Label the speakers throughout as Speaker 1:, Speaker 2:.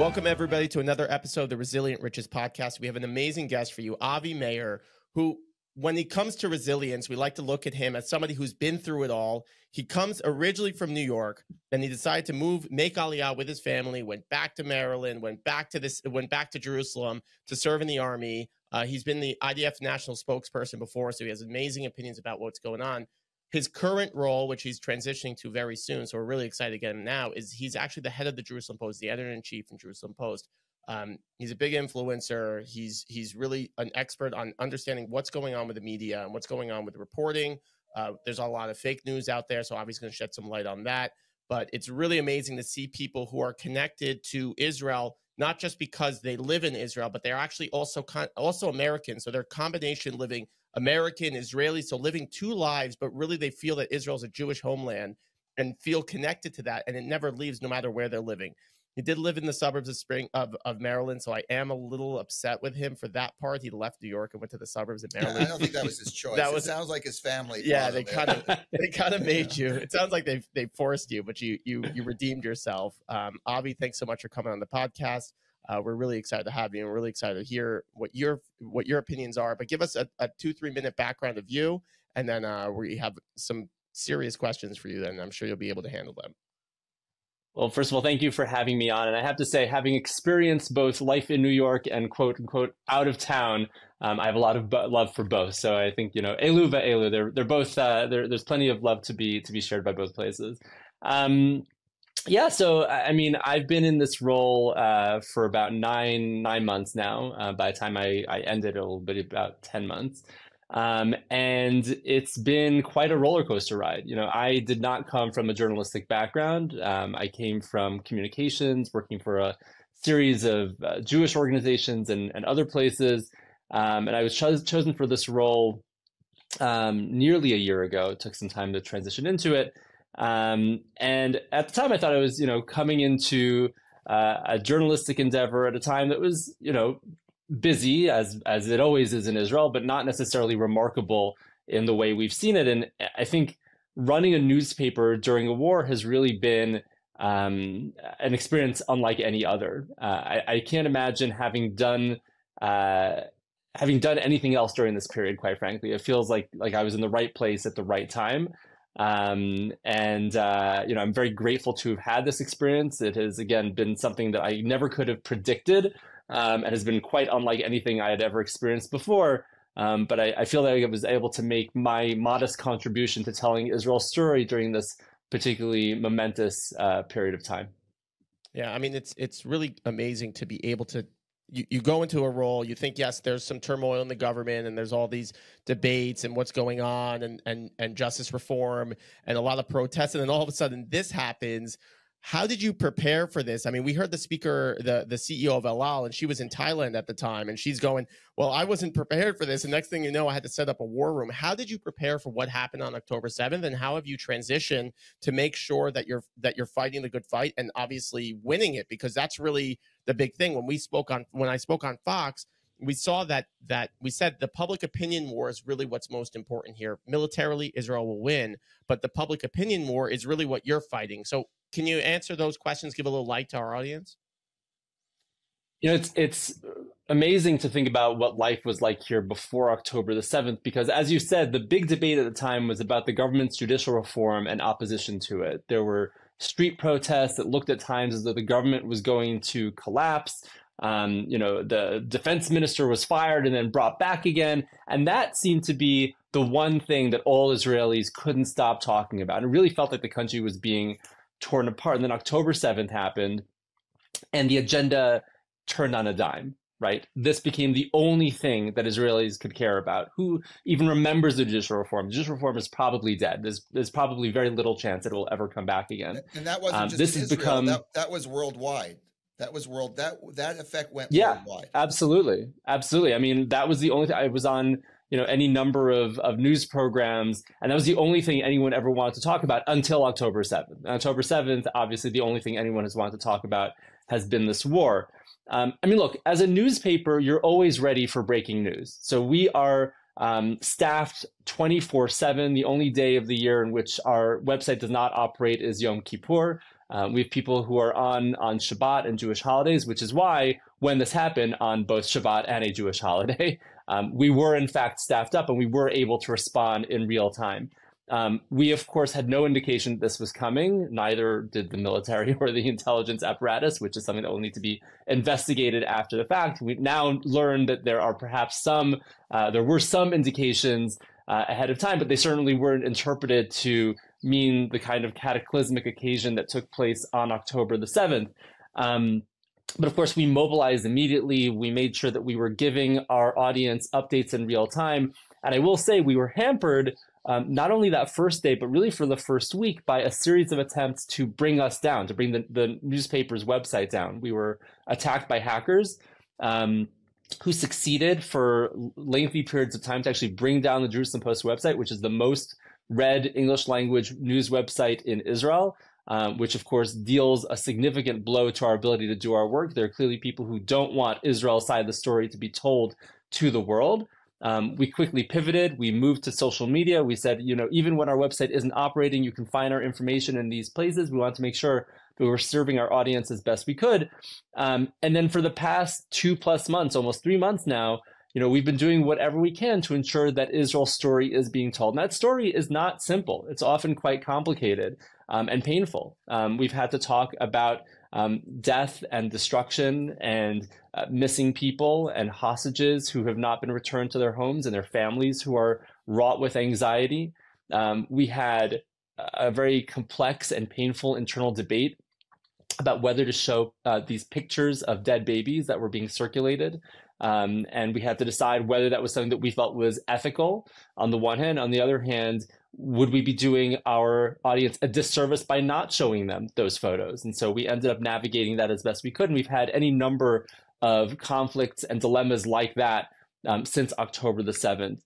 Speaker 1: Welcome, everybody, to another episode of the Resilient Riches podcast. We have an amazing guest for you, Avi Mayer, who, when he comes to resilience, we like to look at him as somebody who's been through it all. He comes originally from New York, then he decided to make Aliyah with his family, went back to Maryland, went back to Jerusalem to serve in the army. He's been the IDF national spokesperson before, so he has amazing opinions about what's going on. His current role, which he's transitioning to very soon, so we're really excited to get him now, is he's actually the head of the Jerusalem Post, the editor-in-chief in Jerusalem Post. He's a big influencer. He's really an expert on understanding what's going on with the media and what's going on with the reporting. There's a lot of fake news out there, so obviously going to shed some light on that. But it's really amazing to see people who are connected to Israel, not just because they live in Israel, but they're actually also American. So they're combination living American, Israeli, so living two lives, but really they feel that Israel's a Jewish homeland and feel connected to that, and it never leaves no matter where they're living. He did live in the suburbs of Maryland, so I am a little upset with him for that part. He left New York and went to the suburbs of Maryland.
Speaker 2: I don't think that was his choice. It sounds like his family.
Speaker 1: Yeah, they kind of made you. It sounds like they forced you, but you redeemed yourself. Avi, thanks so much for coming on the podcast. We're really excited to have you, and we're really excited to hear what your opinions are. But give us a 2-3 minute background of you, and then we have some serious questions for you. Then I'm sure you'll be able to handle them.
Speaker 3: Well, first of all, thank you for having me on. And I have to say, having experienced both life in New York and quote unquote out of town, I have a lot of love for both. So I think, elu va'elu, they're both there's plenty of love to be shared by both places. Yeah, so I mean, I've been in this role for about nine months now. By the time I ended, it'll be about 10 months. And it's been quite a roller coaster ride. I did not come from a journalistic background. I came from communications, working for a series of Jewish organizations and other places. And I was chosen for this role nearly a year ago. It took some time to transition into it. And at the time I thought I was, coming into a journalistic endeavor at a time that was, busy as it always is in Israel, but not necessarily remarkable in the way we've seen it. And I think running a newspaper during a war has really been an experience unlike any other. I can't imagine having done anything else during this period, quite frankly. It feels like I was in the right place at the right time. I'm very grateful to have had this experience. It has, again, been something that I never could have predicted, and has been quite unlike anything I had ever experienced before. But I feel that I was able to make my modest contribution to telling Israel's story during this particularly momentous period of time.
Speaker 1: Yeah, I mean, it's really amazing to be able to, you go into a role, you think, yes, there's some turmoil in the government and there's all these debates and what's going on and justice reform and a lot of protests. And then all of a sudden this happens. How did you prepare for this? I mean, we heard the speaker, the CEO of El Al, and she was in Thailand at the time, and she's going, well, I wasn't prepared for this. And next thing you know, I had to set up a war room. How did you prepare for what happened on October 7th? And how have you transitioned to make sure that you're fighting the good fight and obviously winning it? Because that's really the big thing. When I spoke on Fox, we saw that we said the public opinion war is really what's most important here. Militarily, Israel will win, but the public opinion war is really what you're fighting. So can you answer those questions, give a little light to our audience?
Speaker 3: It's amazing to think about what life was like here before October the 7th, because as you said, the big debate at the time was about the government's judicial reform and opposition to it. There were street protests that looked at times as though the government was going to collapse. The defense minister was fired and then brought back again. And that seemed to be the one thing that all Israelis couldn't stop talking about. It really felt like the country was being torn apart. And then October 7th happened and the agenda turned on a dime, right? This became the only thing that Israelis could care about. Who even remembers the judicial reform? Judicial reform is probably dead. There's probably very little chance it will ever come back again.
Speaker 2: And that wasn't just
Speaker 3: this
Speaker 2: in
Speaker 3: has
Speaker 2: Israel.
Speaker 3: become
Speaker 2: That was worldwide. That was that effect went
Speaker 3: yeah,
Speaker 2: worldwide.
Speaker 3: Absolutely. I mean, that was the only thing. I was on any number of news programs, and that was the only thing anyone ever wanted to talk about until October 7th. And October 7th, obviously, the only thing anyone has wanted to talk about has been this war. I mean, look, as a newspaper, you're always ready for breaking news. So we are staffed 24/7. The only day of the year in which our website does not operate is Yom Kippur. We have people who are on Shabbat and Jewish holidays, which is why when this happened on both Shabbat and a Jewish holiday, we were in fact staffed up and we were able to respond in real time. We, of course, had no indication that this was coming. Neither did the military or the intelligence apparatus, which is something that will need to be investigated after the fact. We've now learned that there are perhaps there were some indications ahead of time, but they certainly weren't interpreted to mean the kind of cataclysmic occasion that took place on October the 7th. But of course, we mobilized immediately. We made sure that we were giving our audience updates in real time. And I will say we were hampered not only that first day, but really for the first week by a series of attempts to bring us down, to bring the newspaper's website down. We were attacked by hackers who succeeded for lengthy periods of time to actually bring down the Jerusalem Post website, which is the most read English language news website in Israel, which of course deals a significant blow to our ability to do our work. There are clearly people who don't want Israel's side of the story to be told to the world. We quickly pivoted. We moved to social media. We said, even when our website isn't operating, you can find our information in these places. We want to make sure that we were serving our audience as best we could. And then for the past 2+ months, almost 3 months now, we've been doing whatever we can to ensure that Israel's story is being told. And that story is not simple. It's often quite complicated and painful. We've had to talk about death and destruction and missing people and hostages who have not been returned to their homes and their families who are wrought with anxiety. We had a very complex and painful internal debate about whether to show these pictures of dead babies that were being circulated. And we had to decide whether that was something that we felt was ethical on the one hand. On the other hand, would we be doing our audience a disservice by not showing them those photos? And so we ended up navigating that as best we could. And we've had any number of conflicts and dilemmas like that since October the 7th.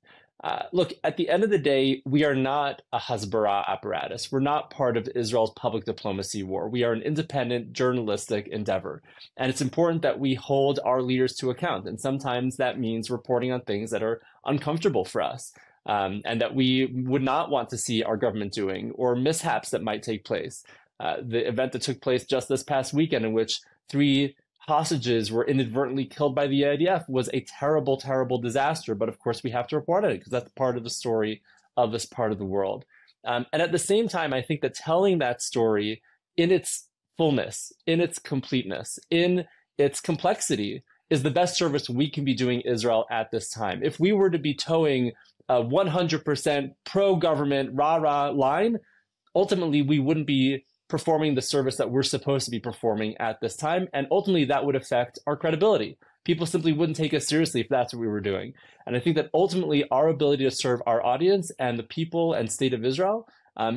Speaker 3: Look, at the end of the day, we are not a Hasbara apparatus. We're not part of Israel's public diplomacy war. We are an independent journalistic endeavor. And it's important that we hold our leaders to account. And sometimes that means reporting on things that are uncomfortable for us and that we would not want to see our government doing, or mishaps that might take place. The event that took place just this past weekend, in which 3 hostages were inadvertently killed by the IDF, was a terrible, terrible disaster. But of course, we have to report on it because that's part of the story of this part of the world. And at the same time, I think that telling that story in its fullness, in its completeness, in its complexity is the best service we can be doing Israel at this time. If we were to be towing a 100% pro-government rah-rah line, ultimately we wouldn't be performing the service that we're supposed to be performing at this time. And ultimately that would affect our credibility. People simply wouldn't take us seriously if that's what we were doing. And I think that ultimately our ability to serve our audience and the people and state of Israel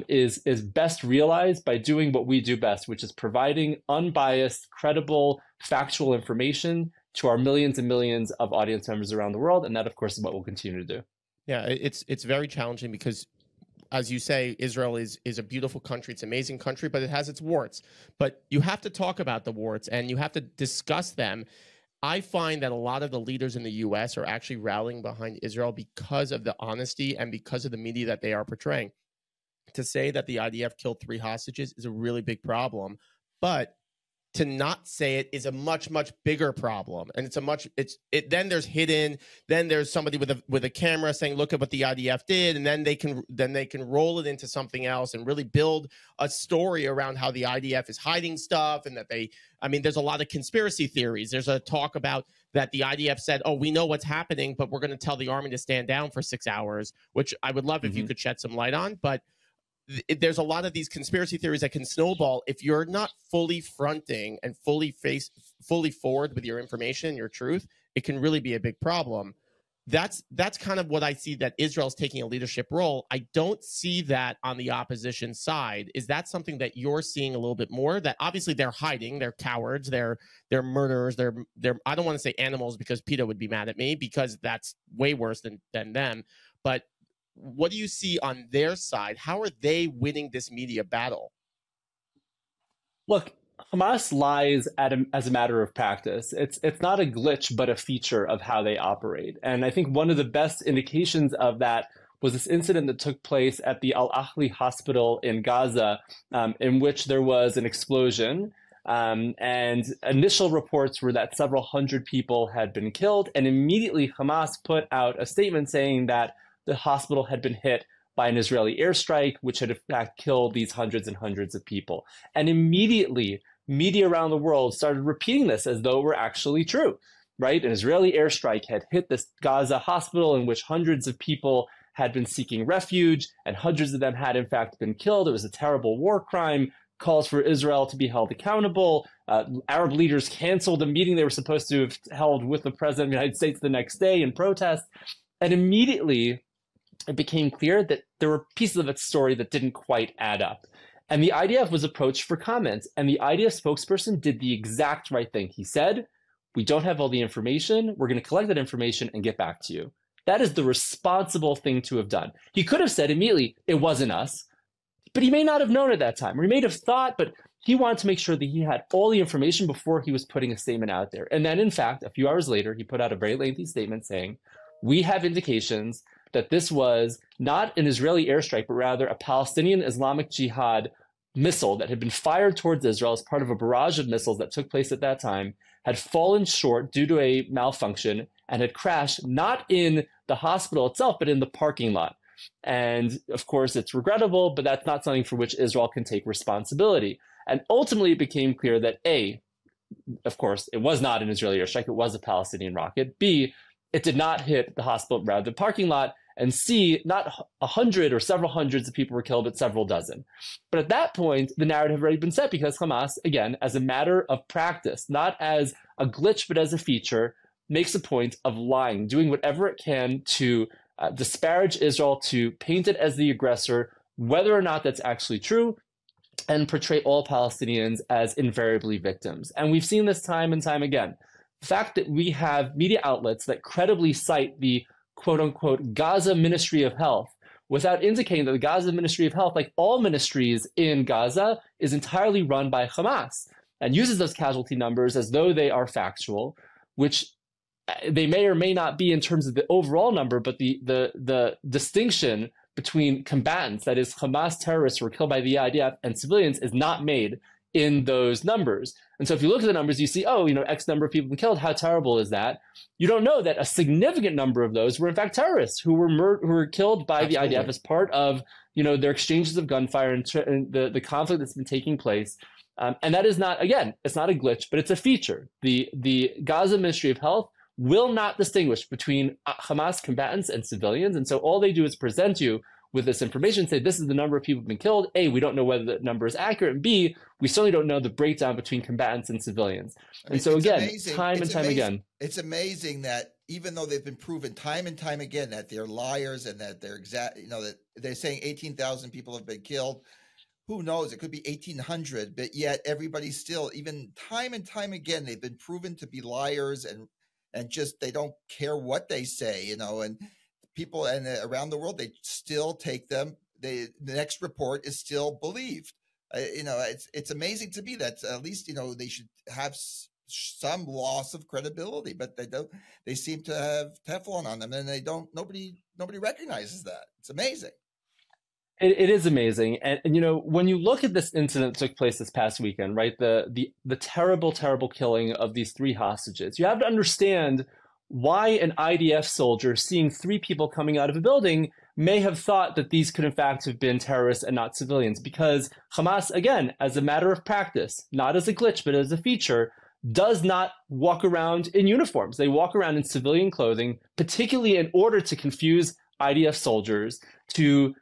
Speaker 3: is best realized by doing what we do best, which is providing unbiased, credible, factual information to our millions and millions of audience members around the world. And that, of course, is what we'll continue to do.
Speaker 1: Yeah, it's very challenging because, as you say, Israel is a beautiful country. It's an amazing country, but it has its warts. But you have to talk about the warts and you have to discuss them. I find that a lot of the leaders in the U.S. are actually rallying behind Israel because of the honesty and because of the media that they are portraying. To say that the IDF killed 3 hostages is a really big problem, but to not say it is a much, much bigger problem. And then there's hidden, then there's somebody with a camera saying, look at what the IDF did. And then they can roll it into something else and really build a story around how the IDF is hiding stuff. And that there's a lot of conspiracy theories. There's a talk about that the IDF said, oh, we know what's happening, but we're going to tell the army to stand down for 6 hours, which I would love if you could shed some light on. But there's a lot of these conspiracy theories that can snowball if you're not fully fronting and fully forward with your information and your truth. It can really be a big problem. That's kind of what I see, that Israel's taking a leadership role. I don't see that on the opposition side. Is that something that you're seeing a little bit more? That obviously they're hiding, they're cowards, they're murderers, they're I don't want to say animals because PETA would be mad at me because that's way worse than them. But what do you see on their side? How are they winning this media battle?
Speaker 3: Look, Hamas lies as a matter of practice. It's not a glitch, but a feature of how they operate. And I think one of the best indications of that was this incident that took place at the Al-Ahli hospital in Gaza, in which there was an explosion. And initial reports were that several hundred people had been killed. And immediately Hamas put out a statement saying that the hospital had been hit by an Israeli airstrike, which had in fact killed these hundreds and hundreds of people. And immediately, media around the world started repeating this as though it were actually true, right? An Israeli airstrike had hit this Gaza hospital in which hundreds of people had been seeking refuge, and hundreds of them had in fact been killed. It was a terrible war crime. Calls for Israel to be held accountable. Arab leaders canceled a meeting they were supposed to have held with the president of the United States the next day in protest. And immediately it became clear that there were pieces of its story that didn't quite add up. And the IDF was approached for comment, and the IDF spokesperson did the exact right thing. He said, we don't have all the information. We're going to collect that information and get back to you. That is the responsible thing to have done. He could have said immediately, it wasn't us. But he may not have known at that time, or he may have thought, but he wanted to make sure that he had all the information before he was putting a statement out there. And then, in fact, a few hours later, he put out a very lengthy statement saying, we have indications that this was not an Israeli airstrike, but rather a Palestinian Islamic Jihad missile that had been fired towards Israel as part of a barrage of missiles that took place at that time, had fallen short due to a malfunction, and had crashed not in the hospital itself, but in the parking lot. And of course, it's regrettable, but that's not something for which Israel can take responsibility. And ultimately, it became clear that A, of course, it was not an Israeli airstrike, it was a Palestinian rocket. B, it did not hit the hospital, rather the parking lot. And C, not 100 or several hundreds of people were killed, but several dozen. But at that point, the narrative had already been set because Hamas, again, as a matter of practice, not as a glitch, but as a feature, makes a point of lying, doing whatever it can to disparage Israel, to paint it as the aggressor, whether or not that's actually true, and portray all Palestinians as invariably victims. And we've seen this time and time again. The fact that we have media outlets that credibly cite the quote-unquote Gaza Ministry of Health without indicating that the Gaza Ministry of Health, like all ministries in Gaza, is entirely run by Hamas and uses those casualty numbers as though they are factual, which they may or may not be in terms of the overall number, but the distinction between combatants, that is Hamas terrorists who were killed by the IDF, and civilians is not made in those numbers. And so if you look at the numbers, you see, oh, X number of people been killed. How terrible is that? You don't know that a significant number of those were in fact terrorists who were killed by the IDF as part of their exchanges of gunfire and the conflict that's been taking place. And that is not, again, it's not a glitch, but it's a feature. The Gaza Ministry of Health will not distinguish between Hamas combatants and civilians. And so all they do is present you with this information, say this is the number of people who've been killed. A, we don't know whether that number is accurate. And B, we certainly don't know the breakdown between combatants and civilians. And so again, time and time again.
Speaker 2: It's amazing that even though they've been proven time and time again that they're liars and that they're that they're saying 18,000 people have been killed. Who knows? It could be 1,800, but yet everybody still, even time and time again, they've been proven to be liars and just they don't care what they say, and people and around the world, they still take them. The next report is still believed. It's amazing to me that at least they should have some loss of credibility, but they don't. They seem to have Teflon on them, and they don't. Nobody recognizes that. It's amazing.
Speaker 3: It is amazing, and when you look at this incident that took place this past weekend, right? The terrible, terrible killing of these 3 hostages. You have to understand why an IDF soldier seeing 3 people coming out of a building may have thought that these could in fact have been terrorists and not civilians, because Hamas, again, as a matter of practice, not as a glitch, but as a feature, does not walk around in uniforms. They walk around in civilian clothing, particularly in order to confuse IDF soldiers, to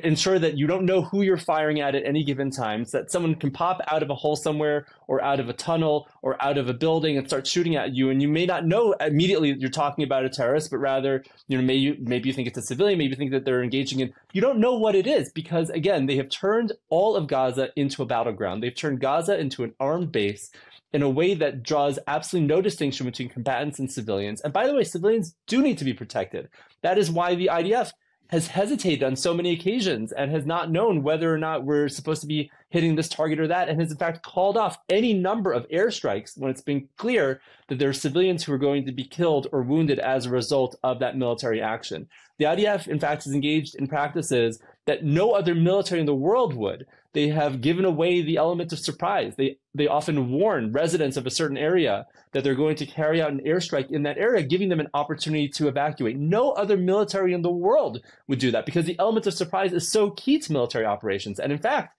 Speaker 3: ensure that you don't know who you're firing at any given time, so that someone can pop out of a hole somewhere or out of a tunnel or out of a building and start shooting at you. And you may not know immediately that you're talking about a terrorist, but rather, maybe you think it's a civilian, maybe you think that they're engaging in, you don't know what it is, because again, they have turned all of Gaza into a battleground. They've turned Gaza into an armed base in a way that draws absolutely no distinction between combatants and civilians. And by the way, civilians do need to be protected. That is why the IDF has hesitated on so many occasions and has not known whether or not we're supposed to be hitting this target or that, and has in fact called off any number of airstrikes when it's been clear that there are civilians who are going to be killed or wounded as a result of that military action. The IDF, in fact, is engaged in practices that no other military in the world would. They have given away the element of surprise. They often warn residents of a certain area that they're going to carry out an airstrike in that area, giving them an opportunity to evacuate. No other military in the world would do that because the element of surprise is so key to military operations. And in fact,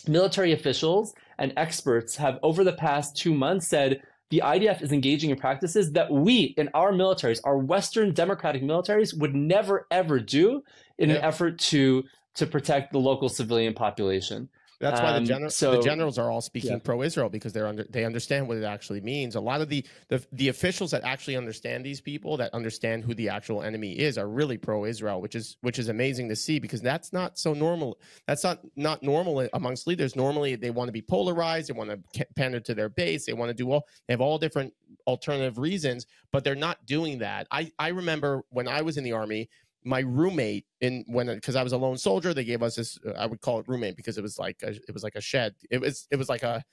Speaker 3: military officials and experts have over the past 2 months said the IDF is engaging in practices that we in our militaries, our Western democratic militaries, would never, ever do in an effort to protect the local civilian population.
Speaker 1: That's why the generals are all speaking pro-Israel, because they understand what it actually means. A lot of the officials that actually understand these people, that understand who the actual enemy is, are really pro-Israel, which is amazing to see, because that's not so normal. That's not normal amongst leaders. Normally, they want to be polarized. They want to pander to their base. They want to do they have all different alternative reasons, but they're not doing that. I remember when I was in the Army, my roommate, because I was a lone soldier, they gave us this, I would call it roommate because it was like a shed. It was like a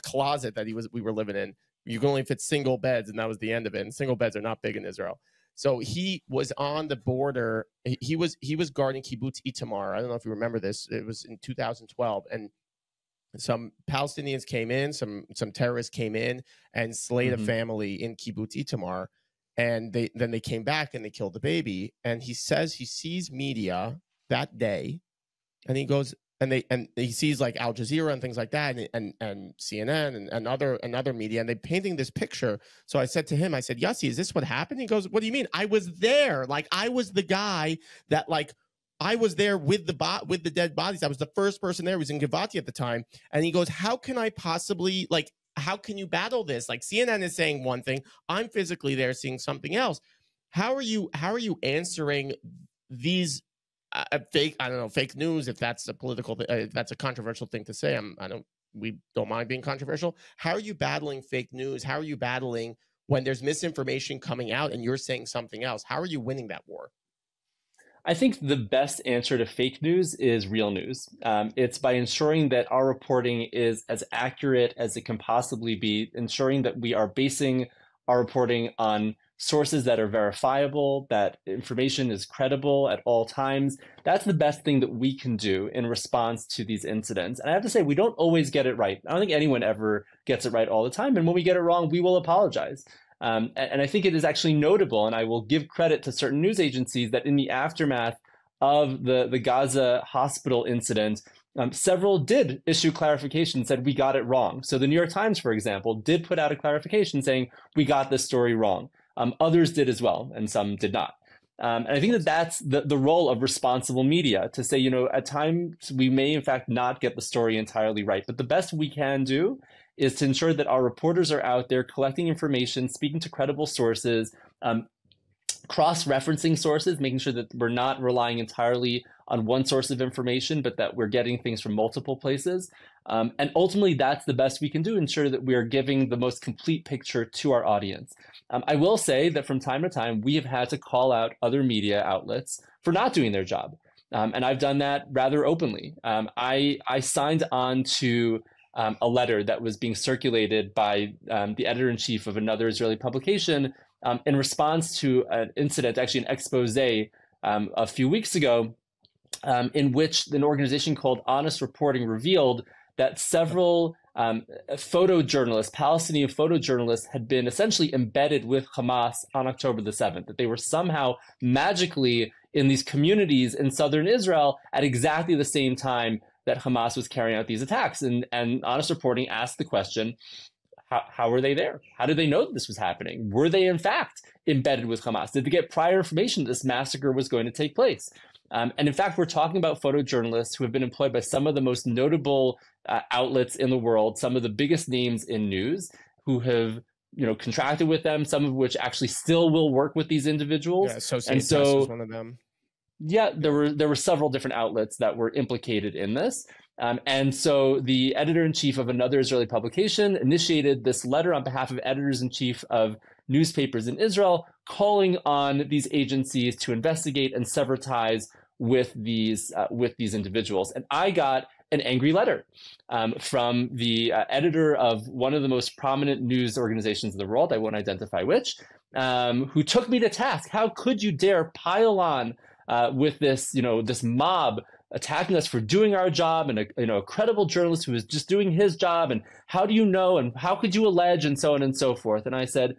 Speaker 1: closet that we were living in. You can only fit single beds, and that was the end of it. And single beds are not big in Israel. So he was on the border. He was guarding Kibbutz Itamar. I don't know if you remember this. It was in 2012, and some Palestinians came in, some terrorists came in and slayed a family in Kibbutz Itamar. And then they came back and they killed the baby. And he says he sees media that day, and he goes and he sees like Al Jazeera and things like that, and CNN and other media, and they're painting this picture. So I said to him, I said, Yossi, is this what happened? He goes, what do you mean? I was there. Like, I was the guy that, like, I was there with the dead bodies. I was the first person there. He was in Givati at the time. And he goes, how can I possibly, like, how can you battle this? Like, CNN is saying one thing, I'm physically there seeing something else. How are you answering these fake news, if that's a political, if that's a controversial thing to say? We don't mind being controversial. How are you battling fake news? How are you battling when there's misinformation coming out and you're saying something else? How are you winning that war?
Speaker 3: I think the best answer to fake news is real news. It's by ensuring that our reporting is as accurate as it can possibly be, ensuring that we are basing our reporting on sources that are verifiable, that information is credible at all times. That's the best thing that we can do in response to these incidents. And I have to say, we don't always get it right. I don't think anyone ever gets it right all the time. And when we get it wrong, we will apologize. And I think it is actually notable, and I will give credit to certain news agencies, that in the aftermath of the Gaza hospital incident, several did issue clarification, said we got it wrong. So the New York Times, for example, did put out a clarification saying we got this story wrong. Others did as well, and some did not. And I think that that's the role of responsible media, to say, at times we may in fact not get the story entirely right, but the best we can do is to ensure that our reporters are out there collecting information, speaking to credible sources, cross-referencing sources, making sure that we're not relying entirely on one source of information, but that we're getting things from multiple places. And ultimately, that's the best we can do, ensure that we are giving the most complete picture to our audience. I will say that from time to time, we have had to call out other media outlets for not doing their job. And I've done that rather openly. I signed on to a letter that was being circulated by the editor-in-chief of another Israeli publication in response to an incident, actually an expose a few weeks ago, in which an organization called Honest Reporting revealed that several photojournalists, Palestinian photojournalists, had been essentially embedded with Hamas on October the 7th, that they were somehow magically in these communities in southern Israel at exactly the same time that Hamas was carrying out these attacks. And Honest Reporting asked the question, how were they there? How did they know that this was happening? Were they in fact embedded with Hamas? Did they get prior information that this massacre was going to take place? And in fact, we're talking about photojournalists who have been employed by some of the most notable outlets in the world, some of the biggest names in news, who have contracted with them, some of which actually still will work with these individuals.
Speaker 1: Yeah, Associated Press is one of them.
Speaker 3: Yeah, there were several different outlets that were implicated in this. And so the editor-in-chief of another Israeli publication initiated this letter on behalf of editors-in-chief of newspapers in Israel calling on these agencies to investigate and sever ties with these individuals. And I got an angry letter from the editor of one of the most prominent news organizations in the world, I won't identify which, who took me to task. How could you dare pile on with this, this mob attacking us for doing our job, and a credible journalist who is just doing his job, and how do you know, and how could you allege, and so on and so forth. And I said,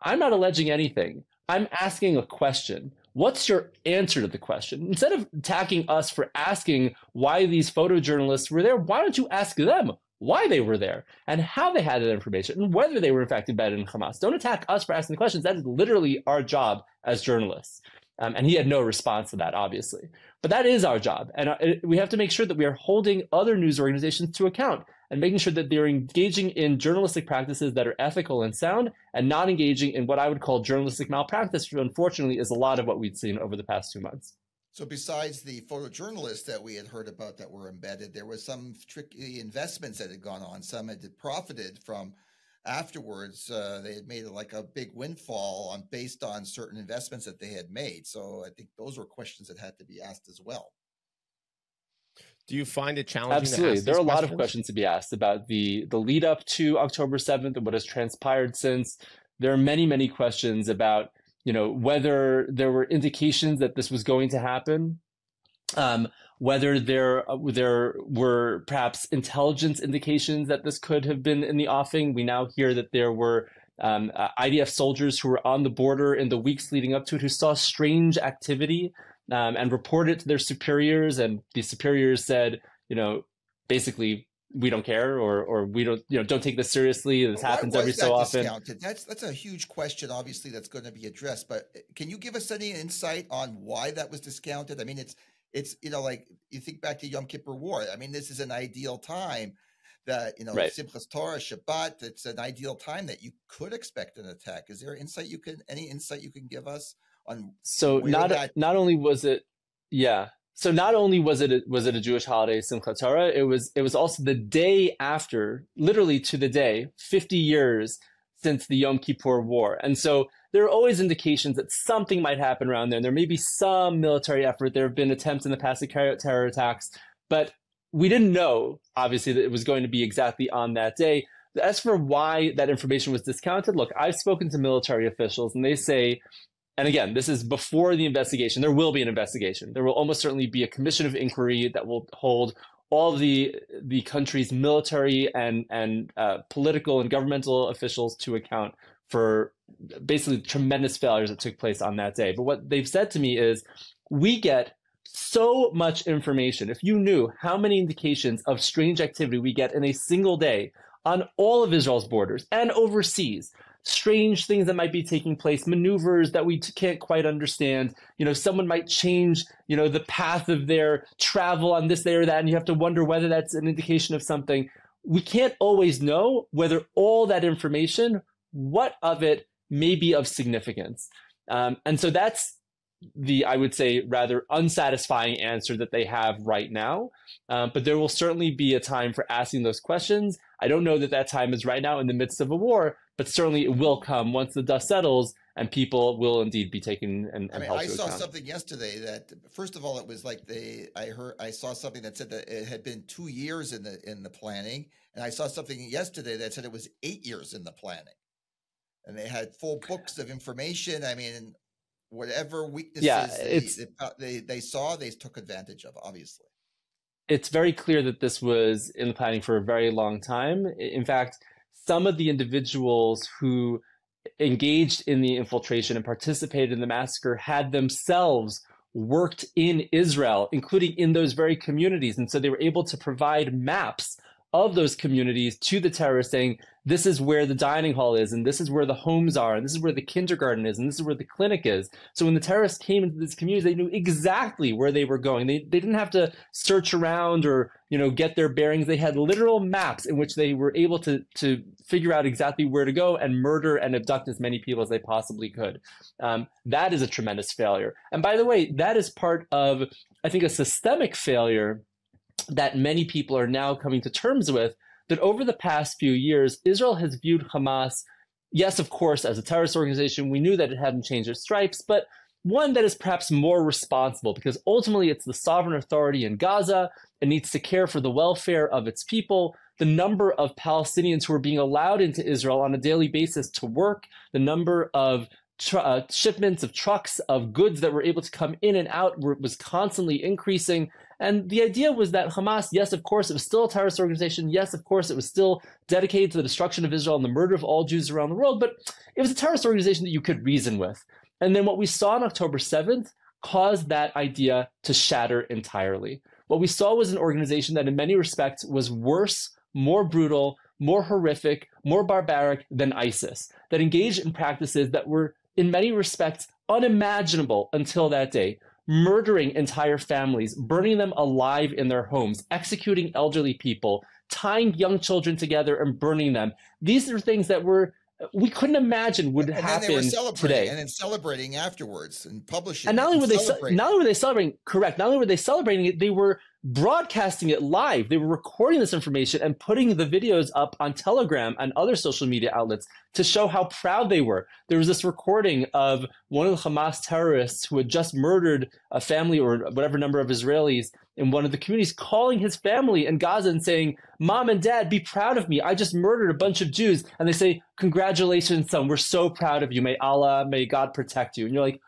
Speaker 3: I'm not alleging anything. I'm asking a question. What's your answer to the question? Instead of attacking us for asking why these photojournalists were there, why don't you ask them why they were there and how they had that information and whether they were in fact embedded in Hamas? Don't attack us for asking the questions. That is literally our job as journalists. And he had no response to that, obviously. But that is our job. And we have to make sure that we are holding other news organizations to account and making sure that they're engaging in journalistic practices that are ethical and sound, and not engaging in what I would call journalistic malpractice, which unfortunately is a lot of what we've seen over the past 2 months.
Speaker 2: So besides the photojournalists that we had heard about that were embedded, there was some tricky investments that had gone on. Some had profited from afterwards. They had made like a big windfall based on certain investments that they had made. So I think those were questions that had to be asked as well.
Speaker 1: Do you find it challenging?
Speaker 3: Absolutely. There are a lot of questions to be asked about the lead up to October 7th and what has transpired since. There are many, many questions about, whether there were indications that this was going to happen, whether there were perhaps intelligence indications that this could have been in the offing. We now hear that there were IDF soldiers who were on the border in the weeks leading up to it who saw strange activity and reported it to their superiors, and the superiors said, basically, we don't care, or we don't take this seriously. This happens every so often.
Speaker 2: That's a huge question, obviously, that's going to be addressed. But can you give us any insight on why that was discounted? I mean, it's like you think back to Yom Kippur War. I mean, this is an ideal time that
Speaker 3: right.
Speaker 2: Simchas Torah, Shabbat. It's an ideal time that you could expect an attack. Is there any insight you can give us on?
Speaker 3: So not only was it a Jewish holiday, Simchat Torah, it was also the day after, literally to the day, 50 years since the Yom Kippur War. And so there are always indications that something might happen around there. And there may be some military effort. There have been attempts in the past to carry out terror attacks, but we didn't know, obviously, that it was going to be exactly on that day. As for why that information was discounted, look, I've spoken to military officials, and they say, and again, this is before the investigation. There will be an investigation. There will almost certainly be a commission of inquiry that will hold all of the country's military and political and governmental officials to account for basically tremendous failures that took place on that day. But what they've said to me is, we get so much information. If you knew how many indications of strange activity we get in a single day on all of Israel's borders and overseas, strange things that might be taking place, maneuvers that we can't quite understand. Someone might change, the path of their travel on this day or that, and you have to wonder whether that's an indication of something. We can't always know whether all that information, what of it may be of significance. And so that's the, I would say, rather unsatisfying answer that they have right now. But there will certainly be a time for asking those questions. I don't know that time is right now in the midst of a war, but certainly it will come once the dust settles and people will indeed be taken and held to account.
Speaker 2: I saw something yesterday that, first of all, it was like I saw something that said that it had been 2 years in the planning, and I saw something yesterday that said it was 8 years in the planning, and they had full books of information. I mean, whatever weaknesses they saw, they took advantage of, obviously.
Speaker 3: It's very clear that this was in the planning for a very long time. In fact, some of the individuals who engaged in the infiltration and participated in the massacre had themselves worked in Israel, including in those very communities. And so they were able to provide maps of those communities to the terrorists, saying, this is where the dining hall is, and this is where the homes are, and this is where the kindergarten is, and this is where the clinic is. So when the terrorists came into these communities, they knew exactly where they were going. They didn't have to search around or get their bearings. They had literal maps in which they were able to figure out exactly where to go and murder and abduct as many people as they possibly could. That is a tremendous failure. And by the way, that is part of, I think, a systemic failure that many people are now coming to terms with, that over the past few years, Israel has viewed Hamas yes, of course, as a terrorist organization, we knew that it hadn't changed its stripes, but one that is perhaps more responsible, because ultimately it's the sovereign authority in Gaza. It needs to care for the welfare of its people. The number of Palestinians who are being allowed into Israel on a daily basis to work, the number of shipments of trucks of goods that were able to come in and out was constantly increasing. And the idea was that Hamas, yes, of course, it was still a terrorist organization. Yes, of course, it was still dedicated to the destruction of Israel and the murder of all Jews around the world. But it was a terrorist organization that you could reason with. And then what we saw on October 7th caused that idea to shatter entirely. What we saw was an organization that in many respects was worse, more brutal, more horrific, more barbaric than ISIS, that engaged in practices that were in many respects unimaginable until that day, murdering entire families, burning them alive in their homes, executing elderly people, tying young children together and burning them. These are things that we couldn't imagine would happen today.
Speaker 2: And then celebrating afterwards and publishing.
Speaker 3: And not only were they celebrating, correct, not only were they celebrating it, they were broadcasting it live. They were recording this information and putting the videos up on Telegram and other social media outlets to show how proud they were. There was this recording of one of the Hamas terrorists who had just murdered a family or whatever number of Israelis in one of the communities, calling his family in Gaza and saying, "Mom and Dad, be proud of me. I just murdered a bunch of Jews." And they say, "Congratulations, son. We're so proud of you. May God protect you." And you're like,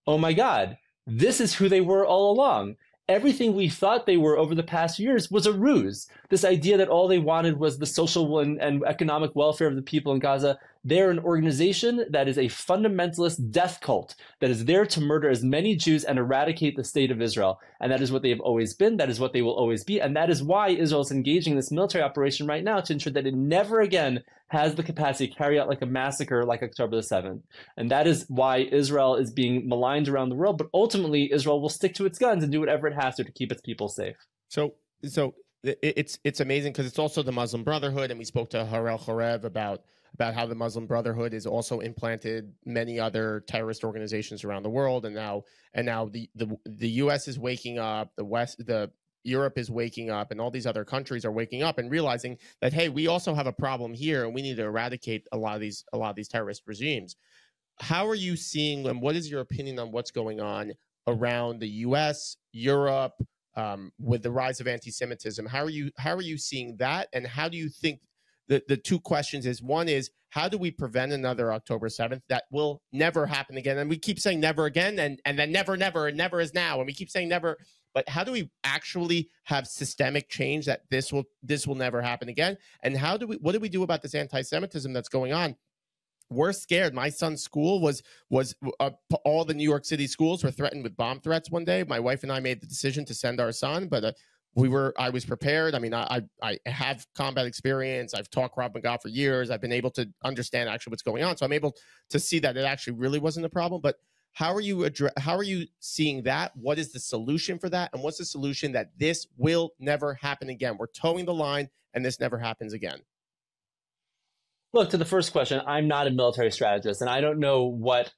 Speaker 3: oh my God, this is who they were all along. Everything we thought they were over the past years was a ruse. This idea that all they wanted was the social and economic welfare of the people in Gaza. They're an organization that is a fundamentalist death cult that is there to murder as many Jews and eradicate the state of Israel. And that is what they have always been. That is what they will always be. And that is why Israel is engaging in this military operation right now to ensure that it never again has the capacity to carry out like a massacre like October the 7th. And that is why Israel is being maligned around the world. But ultimately, Israel will stick to its guns and do whatever it has to keep its people safe.
Speaker 1: So it's amazing because it's also the Muslim Brotherhood. And we spoke to Harel Chorev about how the Muslim Brotherhood is also implanted many other terrorist organizations around the world. And now the US is waking up, Europe is waking up, and all these other countries are waking up and realizing that, hey, we also have a problem here and we need to eradicate a lot of these terrorist regimes. How are you seeing, and what is your opinion on what's going on around the US, Europe, with the rise of anti-Semitism? How are you seeing that? And how do you think the two questions is, one is, how do we prevent another October 7th that will never happen again? And we keep saying never again, and then never, and never is now. And we keep saying never, but how do we actually have systemic change that this will never happen again? And what do we do about this anti-Semitism that's going on? We're scared. My son's school was all the New York City schools were threatened with bomb threats one day. My wife and I made the decision to send our son, but I was prepared. I mean, I have combat experience. I've taught Krav Maga for years. I've been able to understand actually what's going on. So I'm able to see that it actually really wasn't a problem. But how are you seeing that? What is the solution for that? And what's the solution that this will never happen again? We're towing the line and this never happens again.
Speaker 3: Look, to the first question, I'm not a military strategist, and I don't know what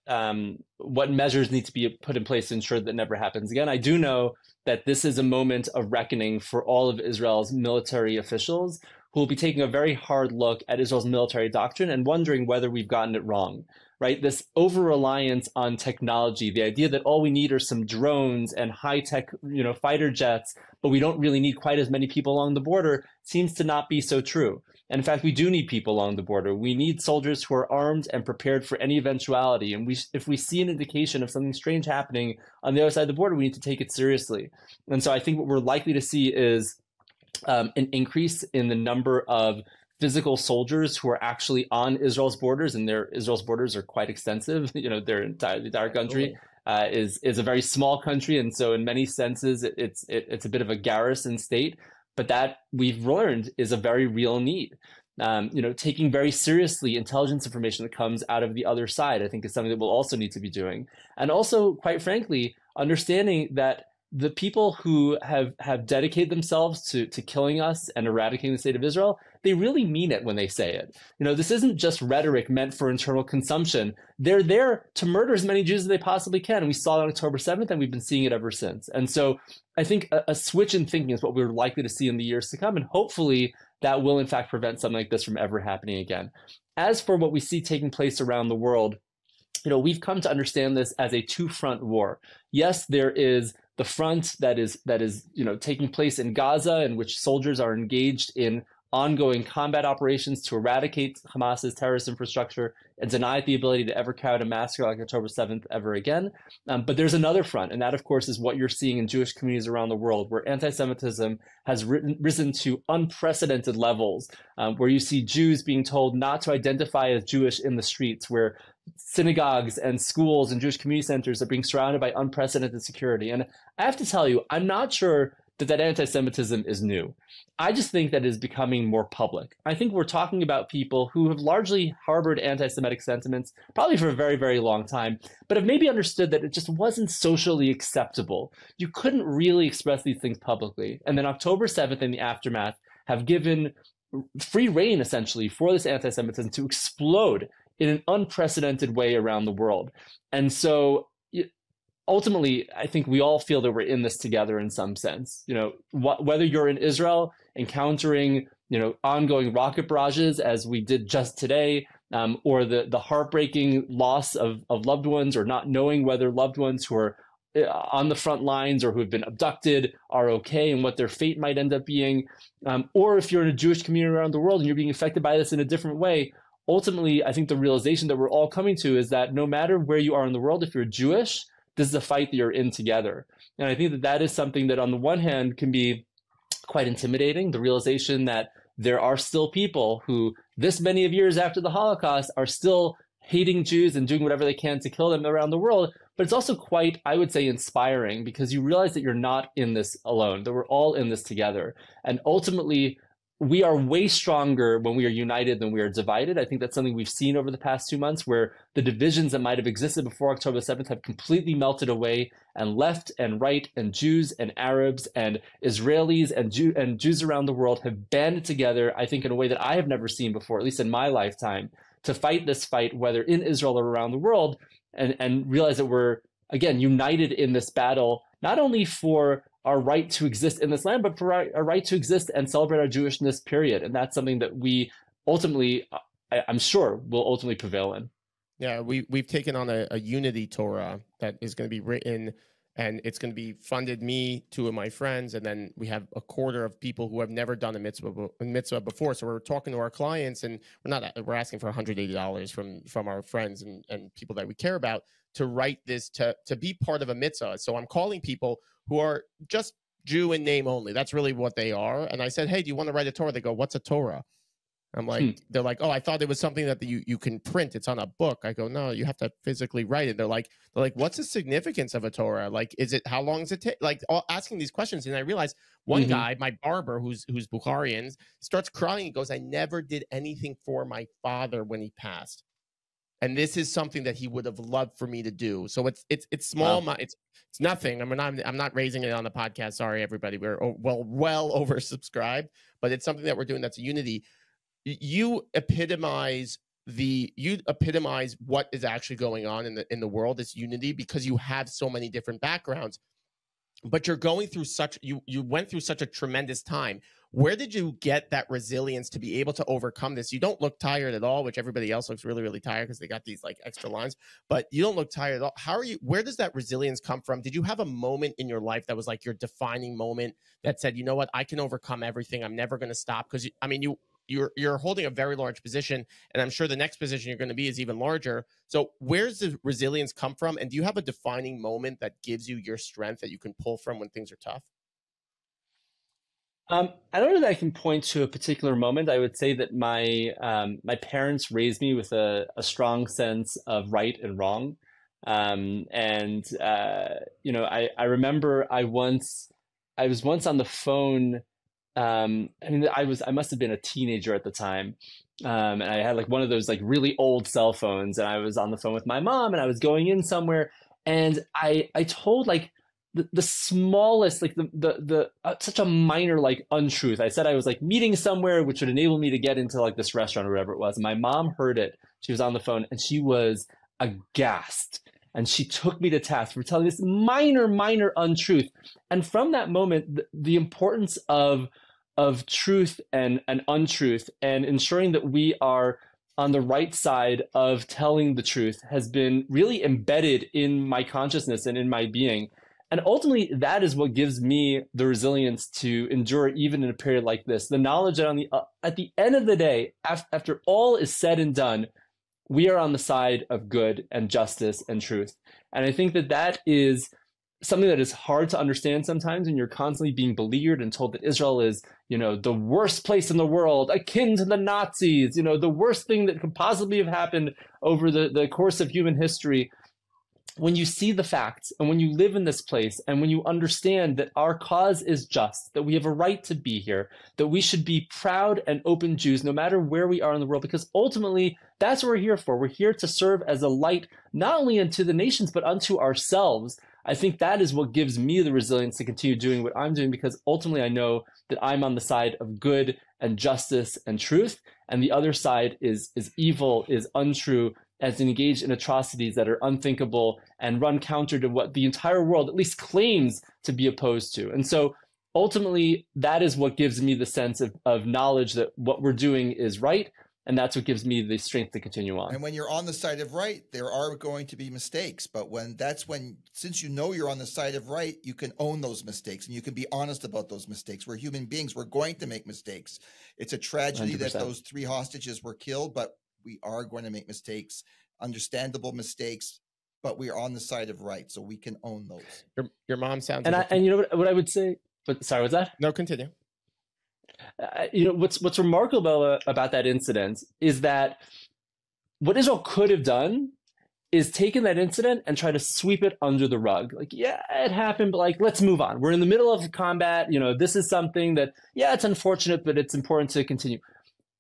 Speaker 3: measures need to be put in place to ensure that never happens again. I do know that this is a moment of reckoning for all of Israel's military officials who will be taking a very hard look at Israel's military doctrine and wondering whether we've gotten it wrong, right? This over-reliance on technology, the idea that all we need are some drones and high-tech, fighter jets, but we don't really need quite as many people along the border, seems to not be so true. And in fact, we do need people along the border. We need soldiers who are armed and prepared for any eventuality. And if we see an indication of something strange happening on the other side of the border, we need to take it seriously. And so I think what we're likely to see is an increase in the number of physical soldiers who are actually on Israel's borders, and Israel's borders are quite extensive. Their entire country is a very small country, and so in many senses it's a bit of a garrison state. But that we've learned is a very real need. Taking very seriously intelligence information that comes out of the other side, I think, is something that we'll also need to be doing. And also, quite frankly, understanding that the people who have dedicated themselves to killing us and eradicating the state of Israel, they really mean it when they say it. This isn't just rhetoric meant for internal consumption. They're there to murder as many Jews as they possibly can. And we saw it on October 7th, and we've been seeing it ever since. And so I think a switch in thinking is what we're likely to see in the years to come. And hopefully that will, in fact, prevent something like this from ever happening again. As for what we see taking place around the world, we've come to understand this as a two-front war. Yes, there is the front that is taking place in Gaza, in which soldiers are engaged in ongoing combat operations to eradicate Hamas's terrorist infrastructure and deny it the ability to ever carry out a massacre like October 7th ever again. But there's another front, and that, of course, is what you're seeing in Jewish communities around the world, where anti-Semitism has risen to unprecedented levels, where you see Jews being told not to identify as Jewish in the streets, where synagogues and schools and Jewish community centers are being surrounded by unprecedented security. And I have to tell you, I'm not sure that anti-Semitism is new. I just think that it is becoming more public. I think we're talking about people who have largely harbored anti-Semitic sentiments, probably for a very, very long time, but have maybe understood that it just wasn't socially acceptable. You couldn't really express these things publicly. And then October 7th and the aftermath have given free rein, essentially, for this anti-Semitism to explode in an unprecedented way around the world. And so ultimately, I think we all feel that we're in this together in some sense. Whether you're in Israel encountering, ongoing rocket barrages, as we did just today, or the heartbreaking loss of loved ones, or not knowing whether loved ones who are on the front lines or who have been abducted are okay and what their fate might end up being, or if you're in a Jewish community around the world and you're being affected by this in a different way. Ultimately, I think the realization that we're all coming to is that no matter where you are in the world, if you're Jewish, this is a fight that you're in together. And I think that is something that on the one hand can be quite intimidating, the realization that there are still people who this many of years after the Holocaust are still hating Jews and doing whatever they can to kill them around the world. But it's also quite, I would say, inspiring, because you realize that you're not in this alone, that we're all in this together. And ultimately, we are way stronger when we are united than we are divided. I think that's something we've seen over the past 2 months, where the divisions that might have existed before October 7th have completely melted away, and left and right and Jews and Arabs and Israelis and Jews around the world have banded together, I think, in a way that I have never seen before, at least in my lifetime, to fight this fight, whether in Israel or around the world, and realize that we're, again, united in this battle, not only for our right to exist in this land, but for our right to exist and celebrate our Jewishness, period. And that's something that we ultimately, I'm sure, will ultimately prevail in.
Speaker 1: Yeah, we've taken on a unity Torah that is going to be written, and it's going to be funded me, 2 of my friends, and then we have a quarter of people who have never done a mitzvah before. So we're talking to our clients, and we're asking for $180 from our friends and people that we care about to write this, to be part of a mitzvah. So I'm calling people who are just Jew in name only. That's really what they are. And I said, hey, do you want to write a Torah? They go, what's a Torah? I'm like, they're like, oh, I thought it was something that you can print. It's on a book. I go, no, you have to physically write it. They're like, what's the significance of a Torah? Like, how long does it take? Like, asking these questions. And I realized one guy, my barber, who's Bukharian, starts crying. He goes, I never did anything for my father when he passed. And this is something that he would have loved for me to do. So it's small. Wow. It's nothing. I mean, I'm not raising it on the podcast. Sorry, everybody. We're well oversubscribed, but it's something that we're doing that's a unity. You epitomize what is actually going on in the world, this unity, because you have so many different backgrounds, but you're going through you went through such a tremendous time. Where did you get that resilience to be able to overcome this? You don't look tired at all, which everybody else looks really, really tired because they got these like extra lines, but you don't look tired at all. Where does that resilience come from? Did you have a moment in your life that was like your defining moment that said, you know what, I can overcome everything. I'm never going to stop? Because I mean, you're holding a very large position, and I'm sure the next position you're going to be is even larger. So where's the resilience come from? And do you have a defining moment that gives you your strength that you can pull from when things are tough?
Speaker 3: I don't know that I can point to a particular moment. I would say that my parents raised me with a strong sense of right and wrong. I remember I was once on the phone. I must have been a teenager at the time. And I had like one of those like really old cell phones, and I was on the phone with my mom, and I was going in somewhere, and I told like the smallest, like the such a minor like untruth. I said I was like meeting somewhere which would enable me to get into like this restaurant or whatever it was. And my mom heard it. She was on the phone and she was aghast. And she took me to task for telling this minor untruth. And from that moment, the importance of truth and untruth and ensuring that we are on the right side of telling the truth has been really embedded in my consciousness and in my being. And ultimately, that is what gives me the resilience to endure even in a period like this. The knowledge that at the end of the day, after all is said and done, we are on the side of good and justice and truth. And I think that is something that is hard to understand sometimes when you're constantly being beleaguered and told that Israel is, the worst place in the world, akin to the Nazis, the worst thing that could possibly have happened over the course of human history. When you see the facts and when you live in this place and when you understand that our cause is just, that we have a right to be here, that we should be proud and open Jews no matter where we are in the world, because ultimately that's what we're here for. We're here to serve as a light, not only unto the nations, but unto ourselves. I think that is what gives me the resilience to continue doing what I'm doing, because ultimately I know that I'm on the side of good and justice and truth, and the other side is evil, is untrue, as engaged in atrocities that are unthinkable and run counter to what the entire world at least claims to be opposed to. And so ultimately, that is what gives me the sense of knowledge that what we're doing is right. And that's what gives me the strength to continue on.
Speaker 2: And when you're on the side of right, there are going to be mistakes. But since you know you're on the side of right, you can own those mistakes and you can be honest about those mistakes. We're human beings. We're going to make mistakes. It's a tragedy
Speaker 3: 100%.
Speaker 2: that those 3 hostages were killed, but we are going to make mistakes, understandable mistakes, but we are on the side of right, so we can own those.
Speaker 1: Your mom sounds.
Speaker 3: And you know what I would say? But sorry, what's that?
Speaker 1: No, continue.
Speaker 3: What's remarkable about that incident is that what Israel could have done is taken that incident and try to sweep it under the rug. Like, yeah, it happened, but like, let's move on. We're in the middle of combat. This is something that, yeah, it's unfortunate, but it's important to continue.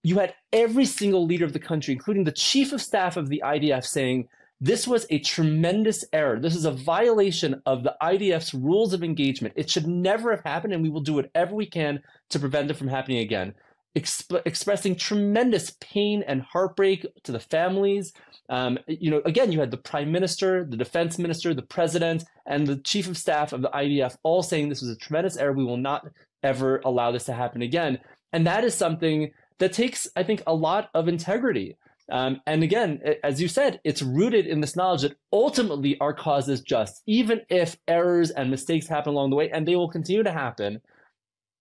Speaker 3: You had every single leader of the country, including the chief of staff of the IDF, saying this was a tremendous error. This is a violation of the IDF's rules of engagement. It should never have happened, and we will do whatever we can to prevent it from happening again. Expressing tremendous pain and heartbreak to the families. Again, you had the prime minister, the defense minister, the president, and the chief of staff of the IDF all saying this was a tremendous error. We will not ever allow this to happen again. And that is something that takes, I think, a lot of integrity. And again, as you said, it's rooted in this knowledge that ultimately our cause is just, even if errors and mistakes happen along the way, and they will continue to happen.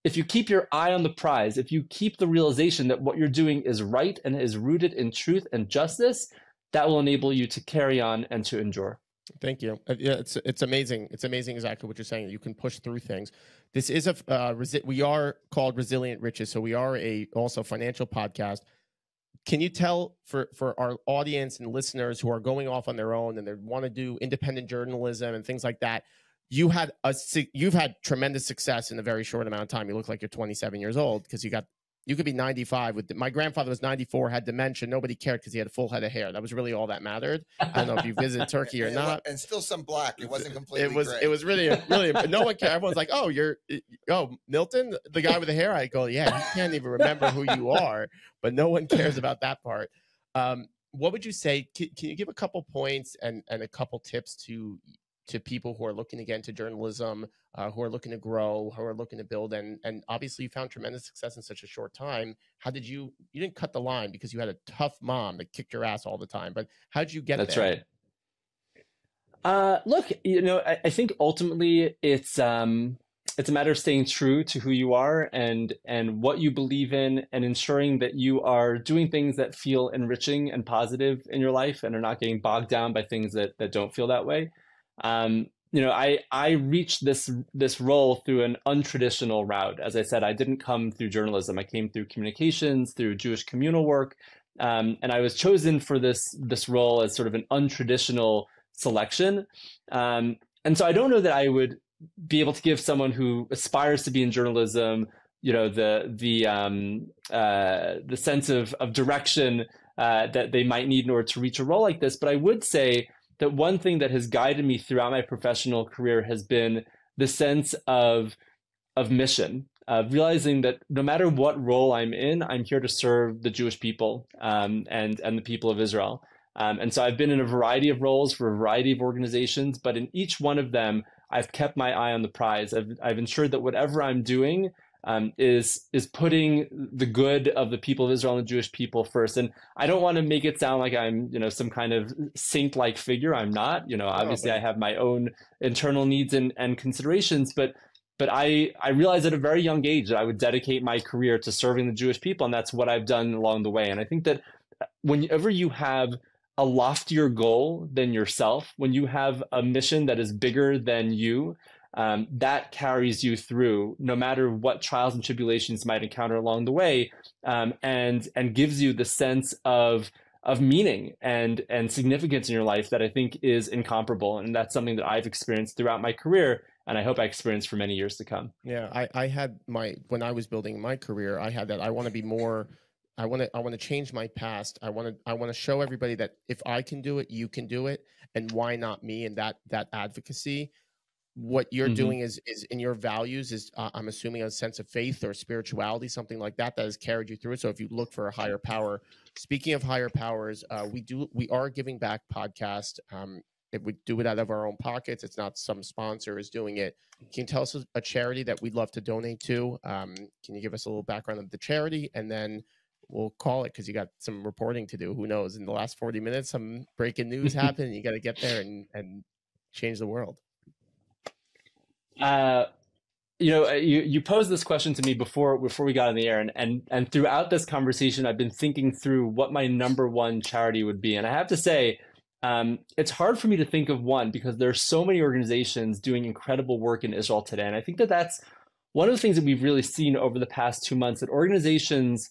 Speaker 3: If you keep your eye on the prize, if you keep the realization that what you're doing is right and is rooted in truth and justice, that will enable you to carry on and to endure.
Speaker 1: Thank you. Yeah, it's amazing. It's amazing exactly what you're saying. You can push through things. This is we are called Resilient Riches, so we are also financial podcast. Can you tell for our audience and listeners who are going off on their own and they want to do independent journalism and things like that, you've had tremendous success in a very short amount of time. You look like you're 27 years old because you could be 95. My grandfather was 94, had dementia. Nobody cared because he had a full head of hair. That was really all that mattered. I don't know if you visited Turkey or not.
Speaker 2: And still some black. It wasn't completely gray.
Speaker 1: It was really no one cared. Everyone's like, oh, Milton, the guy with the hair. I go, yeah, you can't even remember who you are, but no one cares about that part. What would you say? Can you give a couple points and a couple tips to people who are looking to get into journalism, who are looking to grow, who are looking to build, and obviously you found tremendous success in such a short time. How did you didn't cut the line because you had a tough mom that kicked your ass all the time, but how did you get
Speaker 3: That's
Speaker 1: there?
Speaker 3: Right. Look, I think ultimately it's a matter of staying true to who you are and what you believe in, and ensuring that you are doing things that feel enriching and positive in your life and are not getting bogged down by things that don't feel that way. I reached this role through an untraditional route. As I said, I didn't come through journalism. I came through communications, through Jewish communal work, and I was chosen for this role as sort of an untraditional selection. And so I don't know that I would be able to give someone who aspires to be in journalism, the sense of direction that they might need in order to reach a role like this. But I would say that one thing that has guided me throughout my professional career has been the sense of mission, realizing that no matter what role I'm in, I'm here to serve the Jewish people and the people of Israel. And so I've been in a variety of roles for a variety of organizations, but in each one of them, I've kept my eye on the prize. I've ensured that whatever I'm doing is putting the good of the people of Israel and the Jewish people first. And I don't want to make it sound like I'm, some kind of saint-like figure. I'm not. Obviously, I have my own internal needs and considerations, but I realized at a very young age that I would dedicate my career to serving the Jewish people, and that's what I've done along the way. And I think that whenever you have a loftier goal than yourself, when you have a mission that is bigger than you, that carries you through no matter what trials and tribulations might encounter along the way, and gives you the sense of meaning and significance in your life that I think is incomparable. And that's something that I've experienced throughout my career, and I hope I experience for many years to come.
Speaker 1: Yeah, I had when I was building my career, I had that. I want to be more. I want to change my past. I want to show everybody that if I can do it, you can do it, and why not me? And that advocacy. What you're doing is in your values is I'm assuming a sense of faith or spirituality, something like that has carried you through it. So if you look for a higher power, speaking of higher powers, we are giving back podcast. If we do it out of our own pockets, it's not some sponsor is doing it. Can you tell us a charity that we'd love to donate to? Can you give us a little background of the charity, and then we'll call it, because you got some reporting to do. Who knows? In the last 40 minutes, some breaking news happened, and you got to get there and change the world.
Speaker 3: You posed this question to me before we got on the air, and throughout this conversation, I've been thinking through what my number one charity would be. And I have to say, it's hard for me to think of one, because there are so many organizations doing incredible work in Israel today. And I think that that's one of the things that we've really seen over the past 2 months, that organizations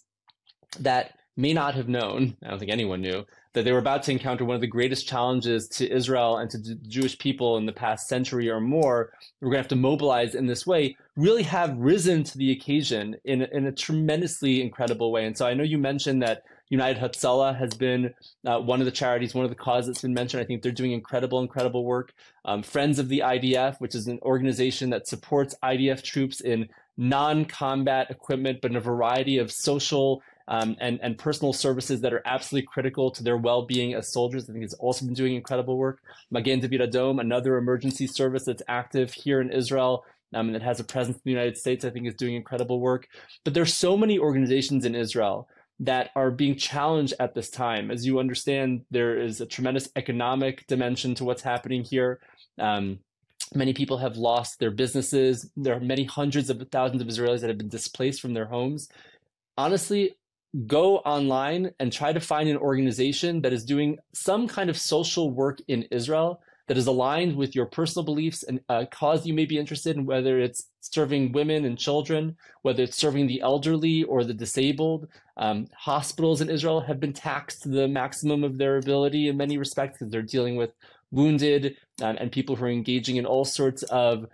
Speaker 3: that may not have known, I don't think anyone knew, that they were about to encounter one of the greatest challenges to Israel and to the Jewish people in the past century or more, we're going to have to mobilize in this way, really have risen to the occasion in a tremendously incredible way. And so I know you mentioned that United Hatzalah has been one of the charities, one of the causes that's been mentioned. I think they're doing incredible work. Friends of the IDF, which is an organization that supports IDF troops in non-combat equipment, but in a variety of social and personal services that are absolutely critical to their well-being as soldiers. I think it's also been doing incredible work. Magen David Adom, another emergency service that's active here in Israel and that has a presence in the United States, I think is doing incredible work. But there's so many organizations in Israel that are being challenged at this time. As you understand, there is a tremendous economic dimension to what's happening here. Many people have lost their businesses. There are many hundreds of thousands of Israelis that have been displaced from their homes. Honestly, go online and try to find an organization that is doing some kind of social work in Israel that is aligned with your personal beliefs and a cause you may be interested in, whether it's serving women and children, whether it's serving the elderly or the disabled. Hospitals in Israel have been taxed to the maximum of their ability in many respects, because they're dealing with wounded and people who are engaging in all sorts of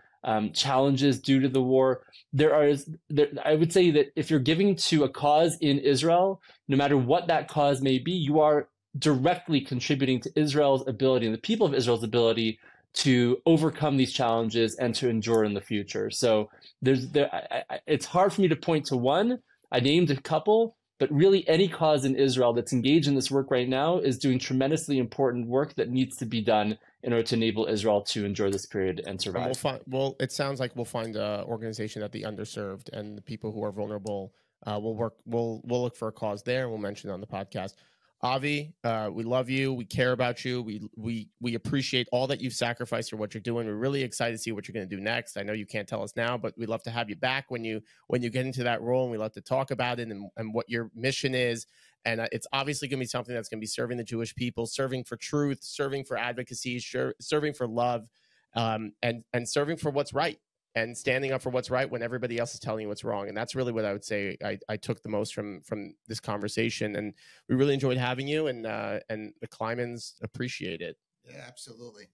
Speaker 3: challenges due to the war. I would say that if you're giving to a cause in Israel, no matter what that cause may be, you are directly contributing to Israel's ability and the people of Israel's ability to overcome these challenges and to endure in the future. So it's hard for me to point to one. I named a couple, but really any cause in Israel that's engaged in this work right now is doing tremendously important work that needs to be done in order to enable Israel to endure this period and survive.
Speaker 1: Well, it sounds like we'll find an organization that the underserved and the people who are vulnerable we'll look for a cause there, and we'll mention it on the podcast. Avi, we love you. We care about you. We appreciate all that you've sacrificed for what you're doing. We're really excited to see what you're going to do next. I know you can't tell us now, but we'd love to have you back when you get into that role, and we love to talk about it and what your mission is. And it's obviously going to be something that's going to be serving the Jewish people, serving for truth, serving for advocacy, serving for love, and serving for what's right, and standing up for what's right when everybody else is telling you what's wrong. And that's really what I would say I took the most from this conversation. And we really enjoyed having you, and the Klymans appreciate it.
Speaker 2: Yeah, absolutely.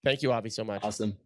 Speaker 1: Thank you, Avi, so much.
Speaker 3: Awesome.